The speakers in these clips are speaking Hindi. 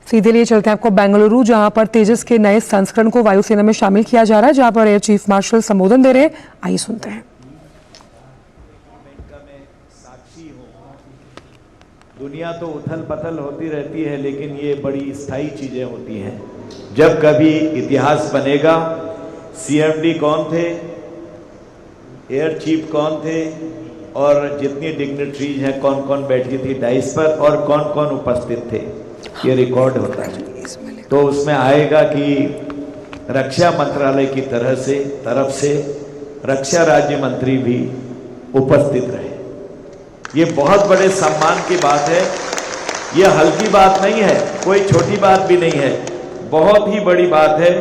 सीधे लिए चलते हैं आपको बेंगलुरु, जहां पर तेजस के नए संस्करण को वायुसेना में शामिल किया जा रहा है, जहां पर एयर चीफ मार्शल संबोधन दे रहे हैं। आइए सुनते हैं। दुनिया तो उथल पथल होती रहती है, लेकिन ये बड़ी स्थायी चीजें होती हैं। जब कभी इतिहास बनेगा, सीएमडी कौन थे, एयर चीफ कौन थे और जितनी डिग्निटरीज हैं कौन कौन बैठी थी डाइस पर और कौन कौन उपस्थित थे, ये रिकॉर्ड होता है। तो उसमें आएगा कि रक्षा मंत्रालय की तरफ से रक्षा राज्य मंत्री भी उपस्थित रहे। ये बहुत बड़े सम्मान की बात है, ये हल्की बात नहीं है, कोई छोटी बात भी नहीं है, बहुत ही बड़ी बात है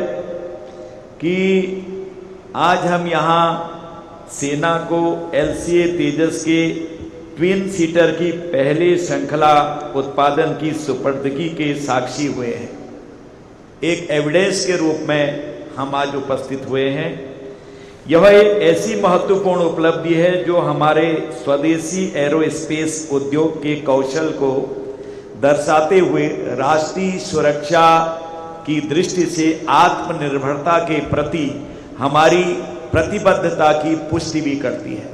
कि आज हम यहाँ सेना को LCA तेजस के ट्विन सीटर की पहले श्रृंखला उत्पादन की सुपुर्दगी के साक्षी हुए हैं। एक एविडेंस के रूप में हम आज उपस्थित हुए हैं। यह एक ऐसी महत्वपूर्ण उपलब्धि है जो हमारे स्वदेशी एरोस्पेस उद्योग के कौशल को दर्शाते हुए राष्ट्रीय सुरक्षा की दृष्टि से आत्मनिर्भरता के प्रति हमारी प्रतिबद्धता की पुष्टि भी करती है।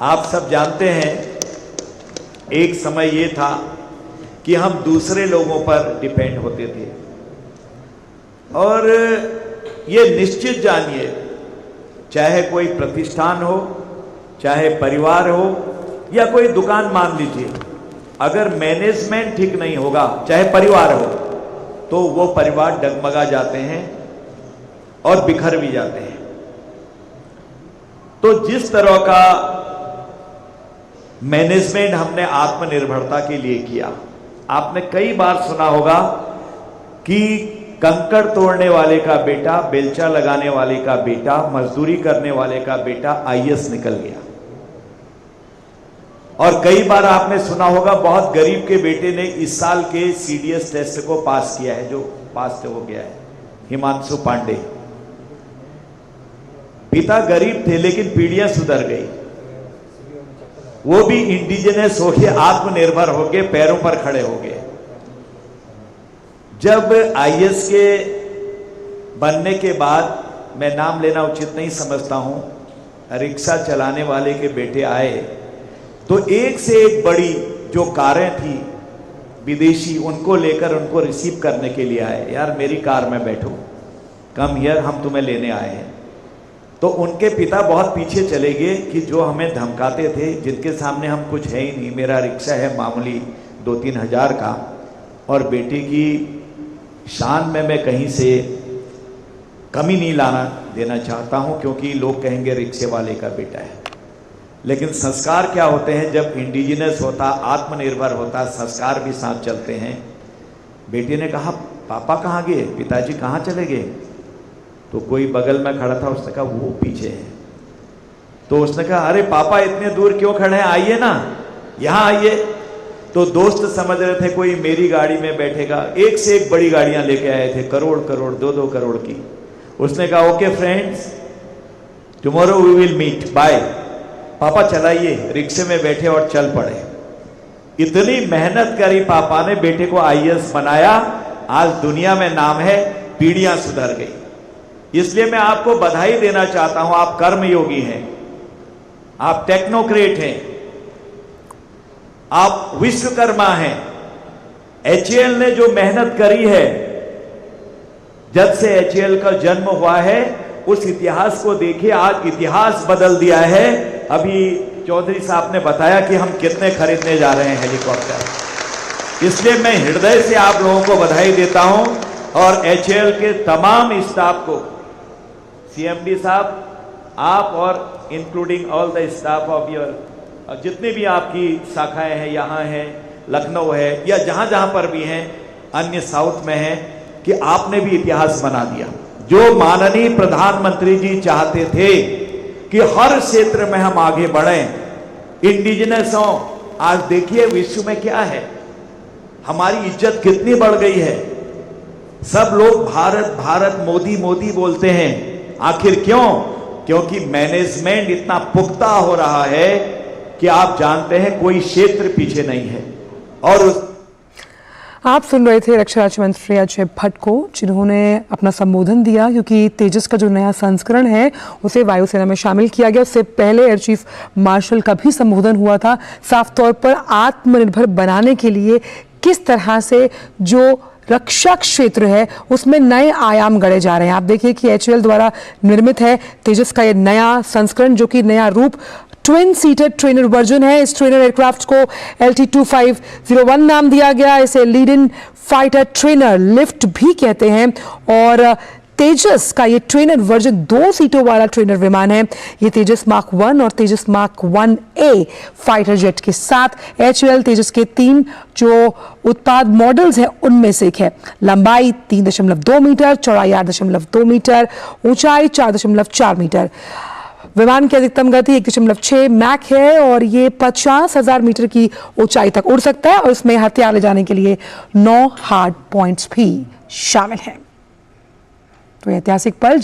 आप सब जानते हैं, एक समय ये था कि हम दूसरे लोगों पर डिपेंड होते थे, और ये निश्चित जानिए, चाहे कोई प्रतिष्ठान हो, चाहे परिवार हो या कोई दुकान मान लीजिए, अगर मैनेजमेंट ठीक नहीं होगा, चाहे परिवार हो, तो वो परिवार डगमगा जाते हैं और बिखर भी जाते हैं। तो जिस तरह का मैनेजमेंट हमने आत्मनिर्भरता के लिए किया, आपने कई बार सुना होगा कि कंकड़ तोड़ने वाले का बेटा, बेलचा लगाने वाले का बेटा, मजदूरी करने वाले का बेटा IAS निकल गया। और कई बार आपने सुना होगा बहुत गरीब के बेटे ने इस साल के CDS टेस्ट को पास किया है, जो पास हो गया है, हिमांशु पांडे। पिता गरीब थे लेकिन पीढ़ियां सुधर गई, वो भी इंडिजिनस हो गए, आत्मनिर्भर हो गए, पैरों पर खड़े हो गए। जब IAS के बनने के बाद, मैं नाम लेना उचित नहीं समझता हूं, रिक्शा चलाने वाले के बेटे आए तो एक से एक बड़ी जो कारें थी विदेशी, उनको लेकर उनको रिसीव करने के लिए आए। यार मेरी कार में बैठो, कम हियर, हम तुम्हें लेने आए हैं। तो उनके पिता बहुत पीछे चले गए कि जो हमें धमकाते थे, जिनके सामने हम कुछ है ही नहीं, मेरा रिक्शा है मामूली 2-3 हज़ार का, और बेटे की शान में मैं कहीं से कमी नहीं लाना देना चाहता हूं, क्योंकि लोग कहेंगे रिक्शे वाले का बेटा है। लेकिन संस्कार क्या होते हैं, जब इंडिजिनस होता, आत्मनिर्भर होता, संस्कार भी साथ चलते हैं। बेटे ने कहा, पापा कहाँ गए, पिताजी कहाँ चले गए? तो कोई बगल में खड़ा था, उसने कहा वो पीछे है। तो उसने कहा, अरे पापा इतने दूर क्यों खड़े हैं, आइए ना, यहाँ आइए। तो दोस्त समझ रहे थे कोई मेरी गाड़ी में बैठेगा, एक से एक बड़ी गाड़ियां लेके आए थे, करोड़ करोड़ 2-2 करोड़ की। उसने कहा, okay friends, tomorrow we will meet, bye. पापा चलाइए, रिक्शे में बैठे और चल पड़े। इतनी मेहनत करी पापा ने, बेटे को IAS बनाया, आज दुनिया में नाम है, पीढ़ियां सुधर गई। इसलिए मैं आपको बधाई देना चाहता हूं, आप कर्मयोगी हैं, आप टेक्नोक्रेट हैं, आप विश्वकर्मा हैं। HAL ने जो मेहनत करी है, जब से HAL का जन्म हुआ है, उस इतिहास को देखिए, आज इतिहास बदल दिया है। अभी चौधरी साहब ने बताया कि हम कितने खरीदने जा रहे हैं हेलीकॉप्टर। इसलिए मैं हृदय से आप लोगों को बधाई देता हूं, और HAL के तमाम स्टाफ को, CMD साहब, आप और including all the staff of your, जितने भी आपकी शाखाएं हैं, यहाँ हैं, लखनऊ है, या जहां जहां पर भी हैं, अन्य साउथ में हैं, कि आपने भी इतिहास बना दिया। जो माननीय प्रधानमंत्री जी चाहते थे कि हर क्षेत्र में हम आगे बढ़ें, इंडिजिनस हों, आज देखिए विश्व में क्या है, हमारी इज्जत कितनी बढ़ गई है। सब लोग भारत भारत, मोदी मोदी बोलते हैं। आखिर क्यों? क्योंकि मैनेजमेंट इतना पुख्ता हो रहा है कि आप जानते हैं कोई क्षेत्र पीछे नहीं है। और आप सुन रहे थे रक्षा राज्य मंत्री अजय भट्ट को, जिन्होंने अपना संबोधन दिया क्योंकि तेजस का जो नया संस्करण है उसे वायुसेना में शामिल किया गया। उससे पहले एयर चीफ मार्शल का भी संबोधन हुआ था। साफ तौर पर आत्मनिर्भर बनाने के लिए किस तरह से जो रक्षा क्षेत्र है उसमें नए आयाम गढ़े जा रहे हैं। आप देखिए कि HAL द्वारा निर्मित है तेजस का ये नया संस्करण, जो कि नया रूप ट्विन सीटेड ट्रेनर वर्जन है। इस ट्रेनर एयरक्राफ्ट को LT-2501 नाम दिया गया। इसे lead in fighter trainer lift भी कहते हैं और तेजस का ये ट्रेनर वर्जन 2 सीटों वाला ट्रेनर विमान है। ये तेजस मार्क 1 और तेजस मार्क 1A फाइटर जेट के साथ HAL तेजस के 3 जो उत्पाद मॉडल्स हैं उनमें से एक है। लंबाई 3.2 मीटर, चौड़ाई 8.2 मीटर, ऊंचाई 4.4 मीटर। विमान की अधिकतम गति 1.6 मैक है और ये 50,000 मीटर की ऊंचाई तक उड़ सकता है और इसमें हथियार ले जाने के लिए 9 हार्ड पॉइंट्स भी शामिल हैं। तो ऐतिहासिक पल जब